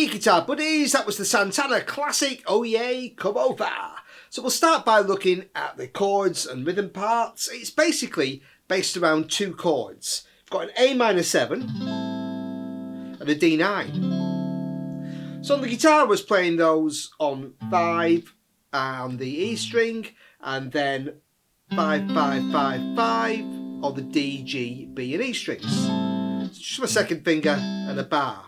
Guitar buddies, that was the Santana classic, Oh Yeah, Come Over. So we'll start by looking at the chords and rhythm parts. It's basically based around two chords. We've got an A minor 7 and a D9. So on the guitar I was playing those on 5 and the E string, and then 5, 5, 5, 5 on the D, G, B and E strings. So just my second finger and a bar,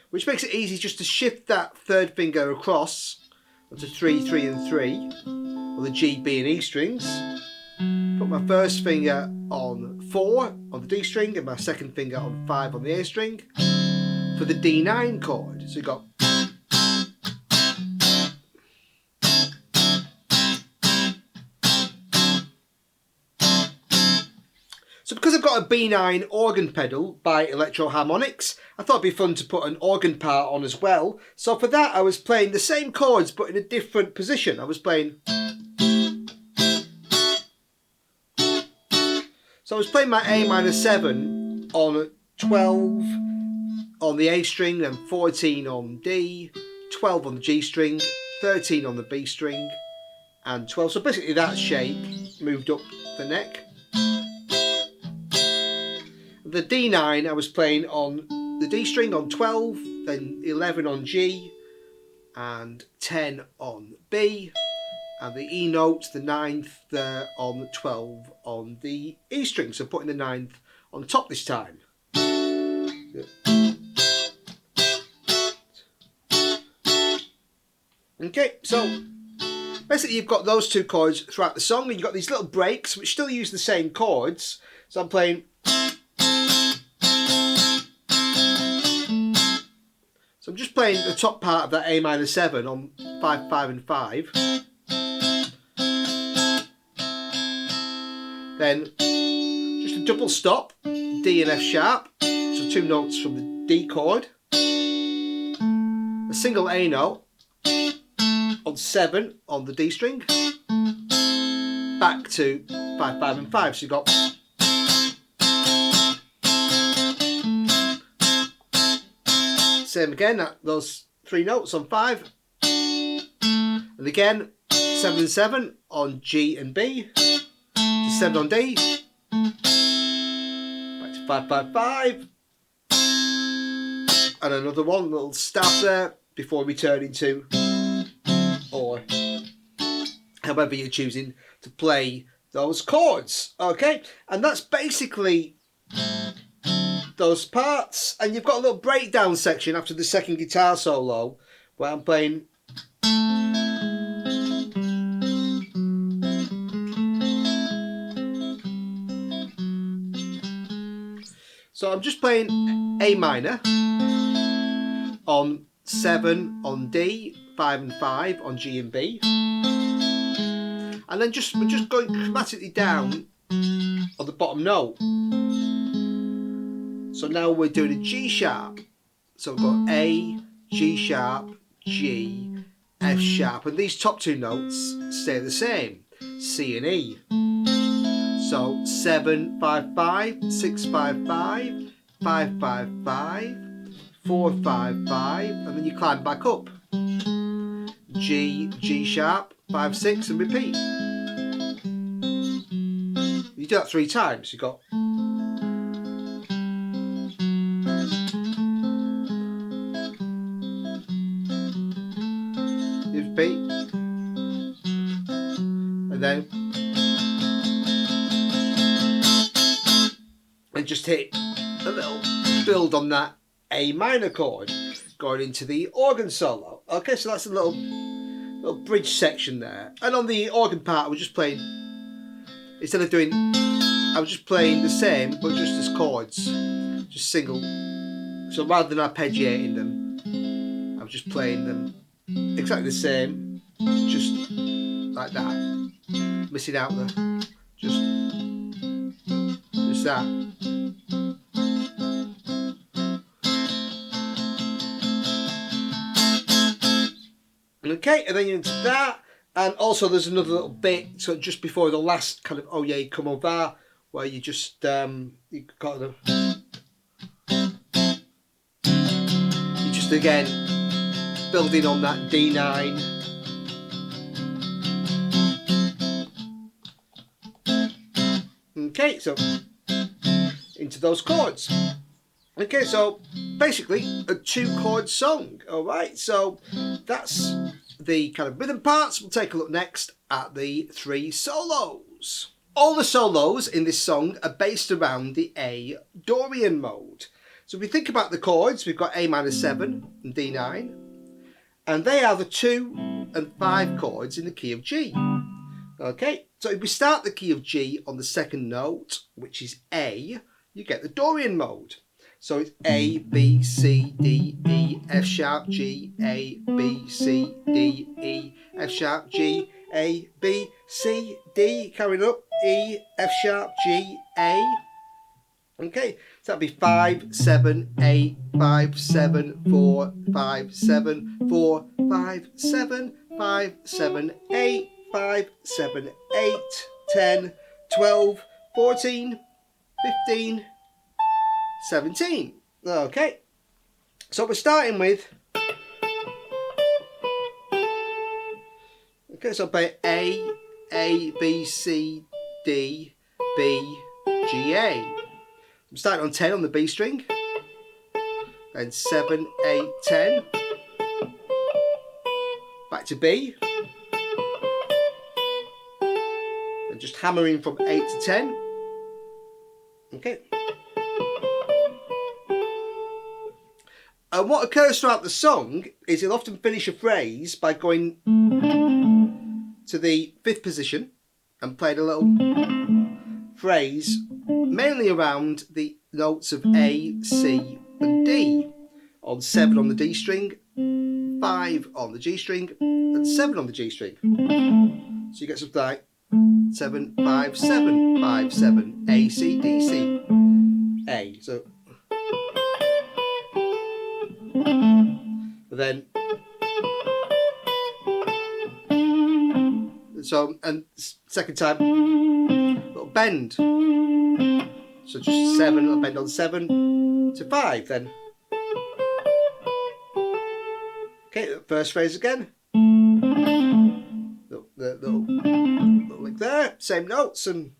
which makes it easy just to shift that third finger across onto 3, 3 and 3 on the G, B and E strings. Put my first finger on 4 on the D string and my second finger on 5 on the A string for the D9 chord. So you've got So because I've got a B9 organ pedal by Electro Harmonics, I thought it'd be fun to put an organ part on as well. So for that I was playing the same chords but in a different position. I was playing... So I was playing my A minor 7 on 12 on the A string, then 14 on D, 12 on the G string, 13 on the B string, and 12. So basically that shape moved up the neck. The D9 I was playing on the D string on 12, then 11 on G, and 10 on B, and the E note, the 9th there on 12 on the E string, so putting the 9th on top this time. Okay, so basically you've got those two chords throughout the song, and you've got these little breaks which still use the same chords. So I'm playing... So I'm just playing the top part of that A minor 7 on 5, 5 and 5. Then just a double stop, D and F sharp, so 2 notes from the D chord. A single A note on 7 on the D string. Back to 5, 5 and 5, so you've got... Same again, those 3 notes on 5. And again, 7 and 7 on G and B. 7 on D. Back to 5, 5, 5. And another one, little stab there before returning to, or however you're choosing to play those chords. Okay, and that's basically those parts, and you've got a little breakdown section after the second guitar solo where I'm playing. So I'm just playing A minor, on 7 on D, 5 and 5 on G and B. And then we're just going chromatically down on the bottom note. So now we're doing a G sharp. So we've got A, G sharp, G, F sharp, and these top two notes stay the same, C and E. So 7, 5, 5, 6, 5, 5, 5, 5, 5, 4, 5, 5, and then you climb back up. G, G sharp, 5, 6, and repeat. You do that 3 times. You got repeat, and then just hit a little build on that A minor chord going into the organ solo. Okay, so that's a little bridge section there. And on the organ part, I was just playing, instead of doing, I was just playing the same, but just as chords, just single. So rather than arpeggiating them, I was just playing them exactly the same, just like that, missing out the, just that. Okay, and then you're into that, and also there's another little bit, so just before the last kind of oh yeah, come over, where you just you got the, you just again building on that D9. Okay, so into those chords. Okay, so basically a 2-chord song. All right, so that's the kind of rhythm parts. We'll take a look next at the 3 solos. All the solos in this song are based around the A Dorian mode. So if we think about the chords, we've got A minor 7 and D9, and they are the 2 and 5 chords in the key of G. Okay, so if we start the key of G on the second note, which is A, you get the Dorian mode. So it's A, B, C, D, E, F sharp, G, A, B, C, D, E, F sharp, G, A, B, C, D, carrying up, E, F sharp, G, A. Okay, so that'd be 5, 7, 8, 5, 7, 4, 5, 7, 4, 5, 7, 5, 7, 8, 5, 7, 8, 10, 12, 14, 15, 17. Okay, so we're starting with, okay, so play A, B, C, D, B, G, A. I'm starting on 10 on the B string, then 7, 8, 10, back to B, and just hammering from 8 to 10. Okay. And what occurs throughout the song is he'll often finish a phrase by going to the 5th position and playing a little phrase mainly around the notes of A, C and D. On 7 on the D string, 5 on the G string and 7 on the G string. So you get something like 7, 5, 7, 5, 7, A, C, D, C, A. So then, so, and second time, little bend. So just 7, little bend on 7 to 5 then. Okay, first phrase again. Little lick there, same notes, and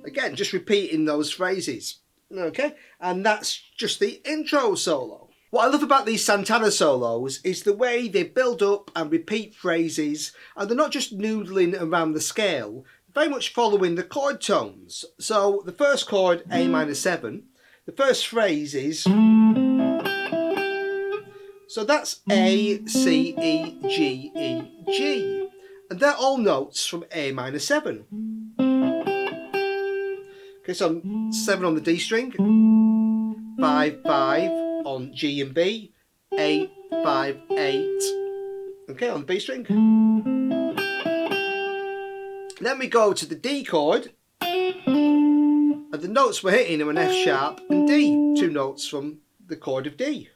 again, just repeating those phrases. Okay, and that's just the intro solo. What I love about these Santana solos is the way they build up and repeat phrases, and they're not just noodling around the scale, very much following the chord tones. So the first chord, A minor 7, the first phrase is, so that's A, C, E, G, E, G, and they're all notes from A minor 7. Okay, so 7 on the D string, 5, 5 on G and B, 8, 5, 8. Okay, on the B string. Then we go to the D chord, and the notes we're hitting are an F sharp and D, 2 notes from the chord of D.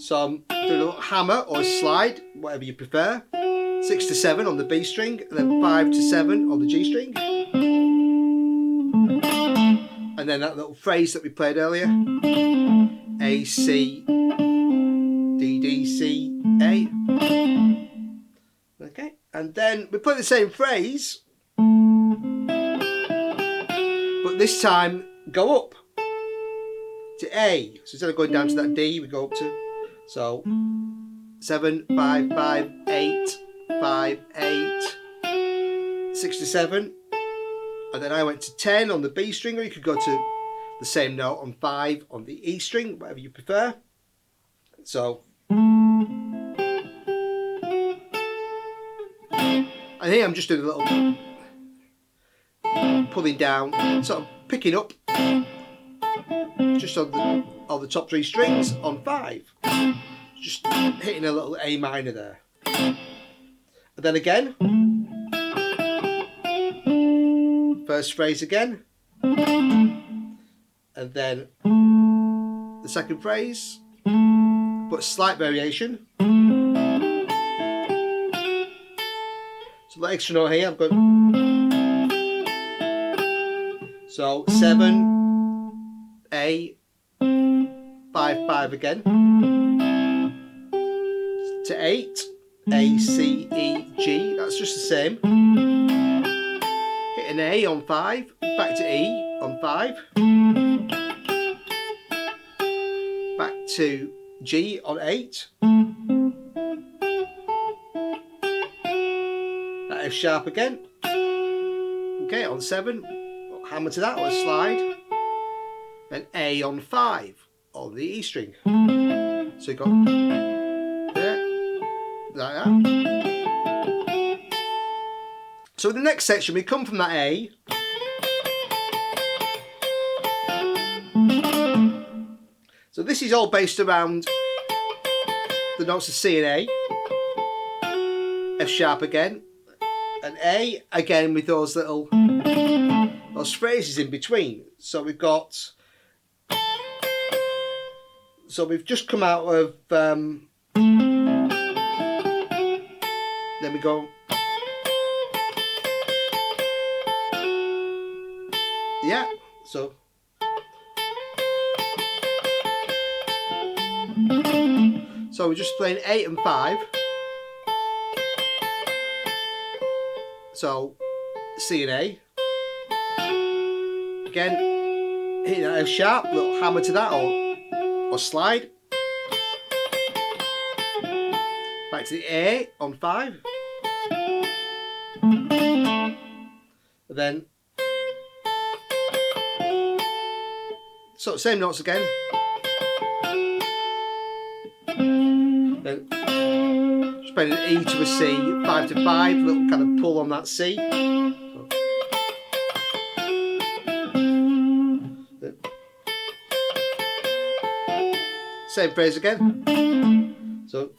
So I'm doing a little hammer or a slide, whatever you prefer. 6 to 7 on the B string, and then 5 to 7 on the G string. And then that little phrase that we played earlier. A, C, D, D, C, A. Okay, and then we play the same phrase, but this time go up to A. So instead of going down to that D, we go up to, so 7, 5, 5, 8, 5, 8, 6 to 7, and then I went to 10 on the B string, or you could go to the same note on 5 on the E string, whatever you prefer. So, and here I'm just doing a little pulling down, sort of picking up just on the top 3 strings on 5, just hitting a little A minor there. And then again, first phrase again, and then the second phrase, but slight variation. So the extra note here, I've got, so 7, A, 5, 5 again, to 8, A, C, E, G, that's just the same. Hit an A on 5, back to E on 5, back to G on 8, that F sharp again, okay, on 7, hammer to that or slide, then A on 5 on the E string. So you got there, like that. So in the next section we come from that A, so this is all based around the notes of C and A, F sharp again, and A again with those little phrases in between. So we've got, so we've just come out of then we go, yeah, so we're just playing 8 and 5. So C and A. Again, hitting that F sharp, little hammer to that or slide. Back to the A on 5. And then, so same notes again. Then just playing an E to a C, 5 to 5, little kind of pull on that C. Same phrase again. So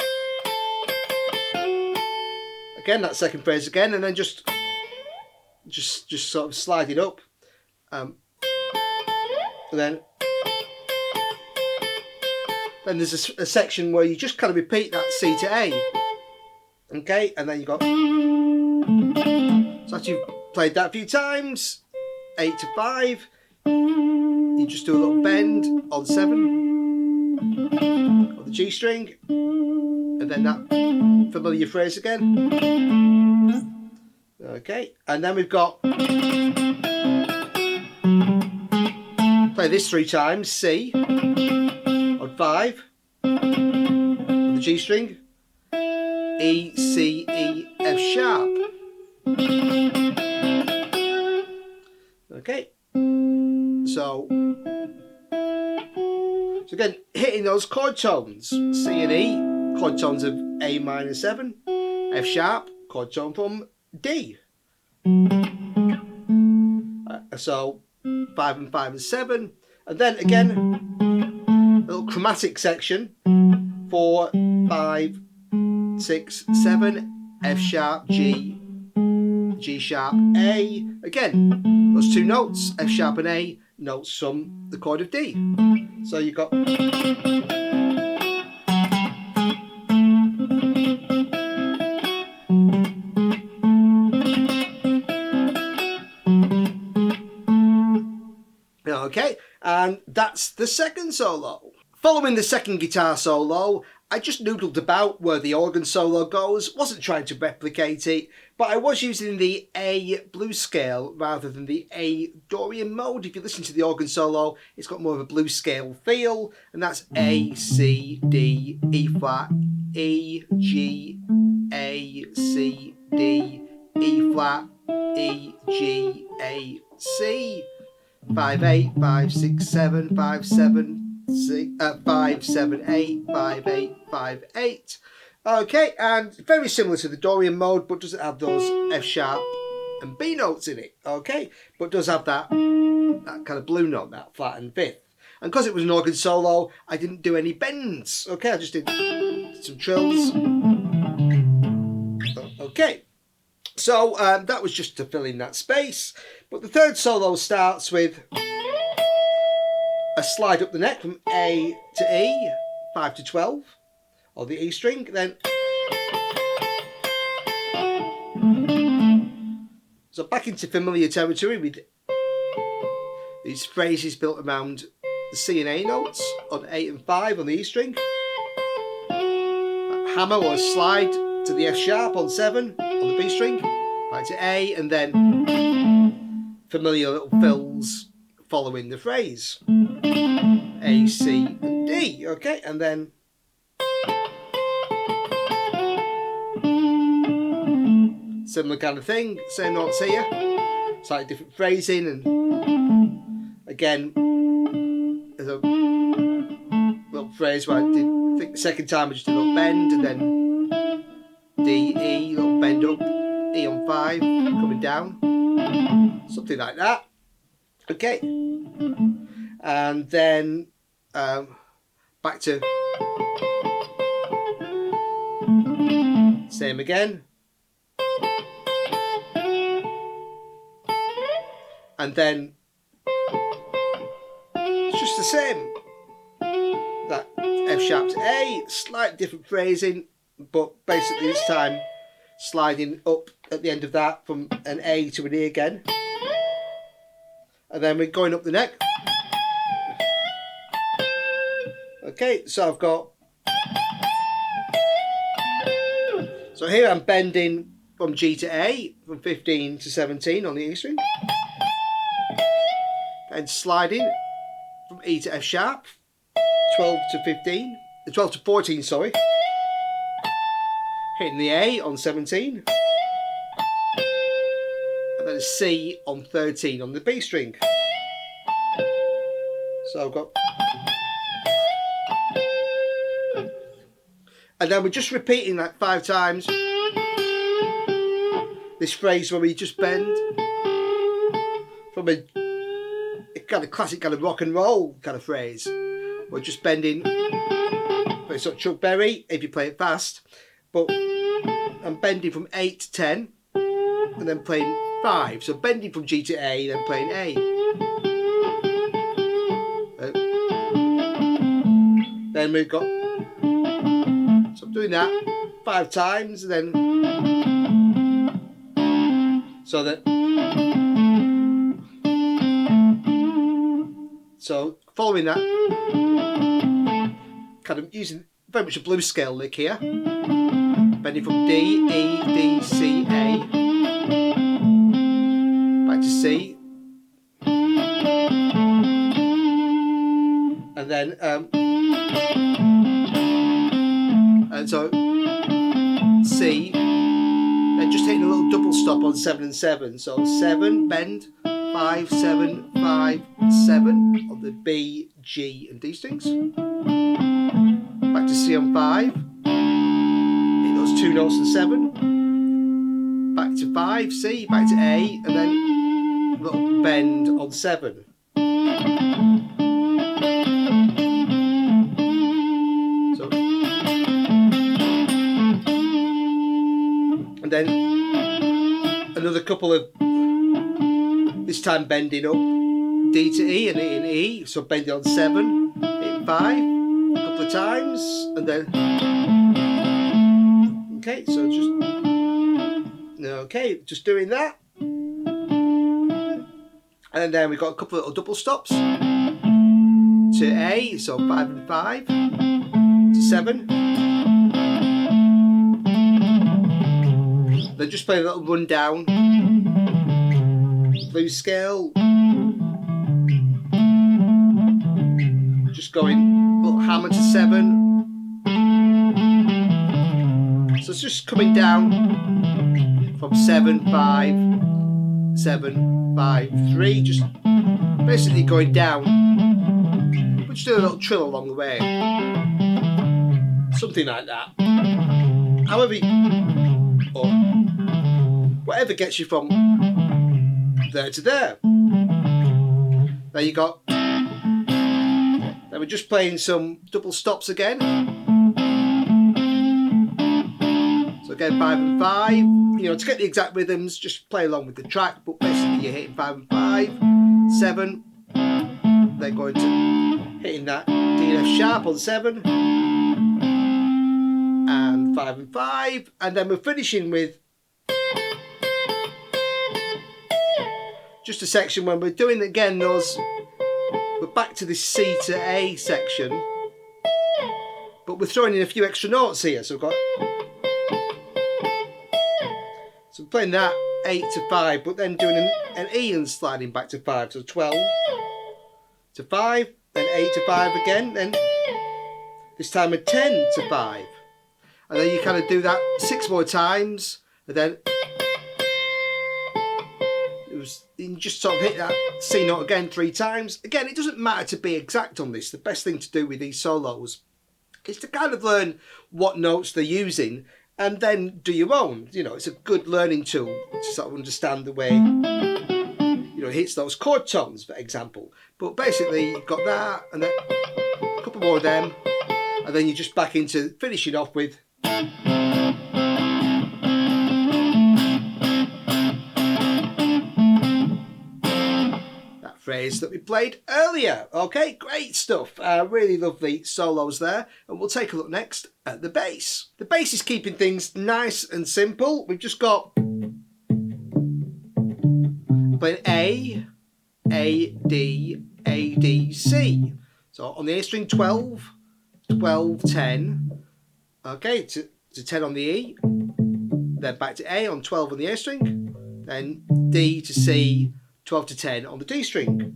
again that second phrase again, and then just sort of slide it up. And then there's a section where you just kind of repeat that C to A. Okay, and then you got, so after you've played that a few times, 8 to 5, you just do a little bend on 7 on the G string, and then that familiar phrase again. Okay, and then we've got, play this 3 times, C on 5 on the G string, E, C, E, F sharp. Okay, so again, hitting those chord tones, C and E, chord tones of A minor 7, F sharp, chord tone from D. So 5 and 5 and 7. And then again, a little chromatic section. 4, 5, 6, 7, F sharp, G, G sharp, A. Again, those two notes, F sharp and A, notes from the chord of D. So you've got... Okay, and that's the second solo. Following the second guitar solo, I just noodled about where the organ solo goes, wasn't trying to replicate it, but I was using the A blues scale rather than the A Dorian mode. If you listen to the organ solo, it's got more of a blues scale feel, and that's A, C, D, E flat, E, G, A, C, D, E flat, E, G, A, C. 5, 8, 5, 6, 7, 5, 7, 6, 5, 7, 8, 5, 8, 5, 8. Okay, and very similar to the Dorian mode, but doesn't have those F sharp and B notes in it. Okay, but does have that kind of blue note, that flat and fifth. And because it was an organ solo, I didn't do any bends. Okay, I just did some trills. Okay. So that was just to fill in that space. But the third solo starts with a slide up the neck from A to E, 5 to 12, or the E string. Then, so back into familiar territory with these phrases built around the C and A notes on 8 and 5 on the E string. A hammer or a slide to the F sharp on 7 on the B string, back to A, and then familiar little fills following the phrase. A, C, and D. Okay, and then similar kind of thing, same notes here, slightly different phrasing, and again, there's a little phrase where I think the second time I just did a little bend, and then D, E, little bend up, E on 5, coming down, something like that. Okay, and then back to same again, and then it's just the same, that F sharp to A, slight different phrasing, but basically this time sliding up at the end of that from an A to an E again, and then we're going up the neck. Okay, so I've got, so here I'm bending from G to A, from 15 to 17 on the E string, and sliding from E to F sharp, 12 to 14, sorry, hitting the A on 17, and then a C on 13 on the B string. So I've got, and then we're just repeating that 5 times, this phrase where we just bend from a kind of classic kind of rock and roll kind of phrase. We're just bending, but it's not Chuck Berry if you play it fast, but I'm bending from 8 to 10 and then playing 5. So bending from G to A, then playing A. Then we've got, so I'm doing that 5 times, and then so that, so following that, kind of using very much a blues scale lick here, bending from D, E, D, C, A, back to C, and then and so C, then just hitting a little double stop on 7 and 7, so 7, bend, 5, 7, 5, 7 on the B, G and D strings, back to C on 5, hit those 2 notes on 7, back to 5, C, back to A, and then little bend on 7. So, and then another couple of, this time bending up, D to E and hitting E, so bending on 7, hitting 5 a couple of times, and then just doing that, and then we've got a couple of little double stops to A, so 5 and 5 to 7. Then just play a little rundown, blues scale. Just going little hammer to 7. So it's just coming down from 7, 5, 7, 5, 3. Just basically going down. But just do a little trill along the way. Something like that. However, or whatever gets you from there to there. Then you got. Then we're just playing some double stops again. So again, 5 and 5. You know, to get the exact rhythms, just play along with the track. But basically, you're hitting 5 and 5, 7. Then going to hitting that D and F sharp on 7, and 5 and 5, and then we're finishing with just a section when we're doing again those. We're back to this C to A section, but we're throwing in a few extra notes here. So we've got, so we're playing that 8 to 5, but then doing an E and sliding back to 5. So 12 to 5, then 8 to 5 again, then this time a 10 to 5, and then you kind of do that 6 more times, and then you just sort of hit that C note again 3 times. Again, it doesn't matter to be exact on this. The best thing to do with these solos is to kind of learn what notes they're using and then do your own. You know, it's a good learning tool to sort of understand the way, you know, it hits those chord tones, for example. But basically, you've got that, and then a couple more of them, and then you're just back into finishing off with phrase that we played earlier. Okay, great stuff. Really lovely solos there. And we'll take a look next at the bass. The bass is keeping things nice and simple. We've just got playing A, D, A, D, C. So on the A string 12, 12, 10. Okay, to 10 on the E. Then back to A on 12 on the A string. Then D to C, 12 to 10 on the D string.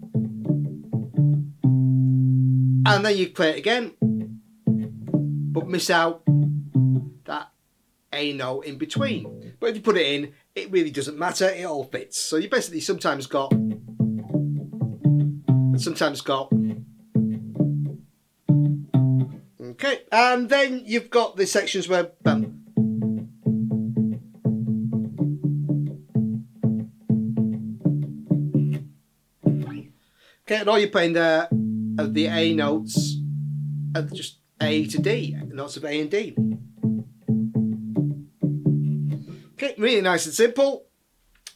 And then you play it again, but miss out that A note in between. But if you put it in, it really doesn't matter, it all fits. So you basically sometimes got, okay, and then you've got the sections where okay, and all you're playing there are the A notes, and just A to D, notes of A and D. Okay, really nice and simple.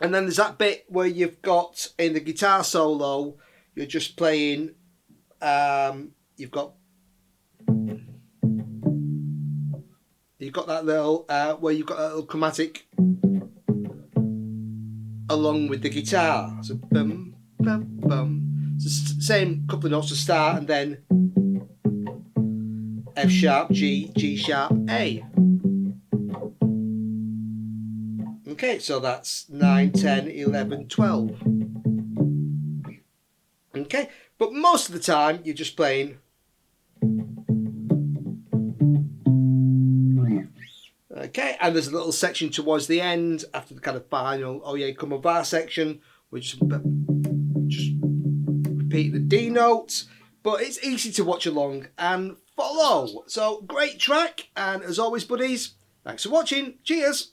And then there's that bit where you've got in the guitar solo, you're just playing, you've got that little, where you've got that little chromatic along with the guitar. So bum, bum, bum. So same couple of notes to start, and then F sharp, G, G sharp, A. Okay, so that's 9, 10, 11, 12. Okay, but most of the time you're just playing. Okay, and there's a little section towards the end after the kind of final "Oh yeah, come over" section. We just repeat the D notes, but it's easy to watch along and follow. So great track, and as always, buddies, thanks for watching. Cheers.